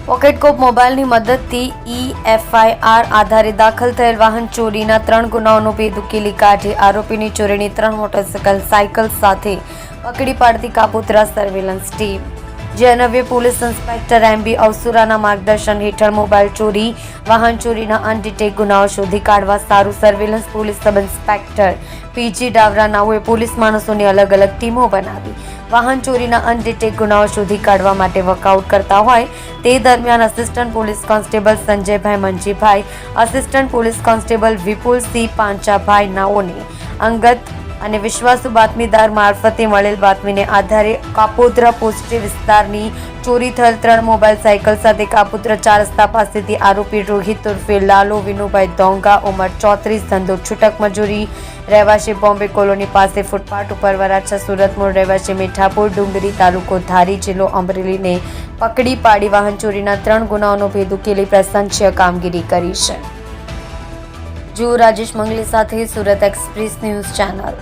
Pocket cop મોબાઈલની મદદથી EFIR આધારે દાખલ થયેલ વાહન ચોરીના 3 ગુનાઓનો ભેદ ઉકેલી કાઢી આરોપીની ચોરીની 3 મોટરસાયકલ સાથે પકડી પાડતી કાપોદ્રા સર્વેલન્સ ટીમ. જે પોલીસ ઇન્સ્પેક્ટર MB અવસુરાના માર્ગદર્શન હેઠળ મોબાઈલ ચોરી, વાહન ચોરીના અનડિટેક ગુનાઓ શોધી કાઢવા સારું surveillance police sub inspector PG Davra નાઓએ પોલીસ માણસોની અલગ અલગ ટીમો બનાવી વાહન ચોરીના અનડિટેક ગુનાઓ શોધી કાઢવા માટે વર્કઆઉટ કરતા હોય તે દરમિયાન assistant police constable Sanjaybhai Manjibhai, assistant police constable Vipulsinh Panchabhai નાઓને અંગત અને વિશ્વાસુ બાતમીદાર મારફતે મળેલ બાતમીને આધારે કાપોદ્રા પોસ્ટે વિસ્તારની ચોરી થયેલ 3 મોબાઈલ સાયકલ સાથે કાપોદ્રા 4 રસ્તા પાસેથી આરોપી રોહિત ઉર્ફે લાલો વિનુભાઈ દોંગા, ઉંમર 34, ધંધો છૂટક મજૂરી, રહેવાસી બોમ્બે કોલોની પાસે, ફૂટપાથ ઉપર, વરાછા, સુરત મૂળ, રહેવાસી મીઠાપુર, ડુંગરી, તાલુકો ધારી, જિલ્લો અમરેલીને પકડી પાડી વાહન ચોરીના 3 ગુનાઓનો ભેદ ઉકેલી પ્રશંસનીય કામગીરી કરી છે. જો રાજેશ મંગલી સાથે સુરત એક્સપ્રેસ ન્યૂઝ ચેનલ.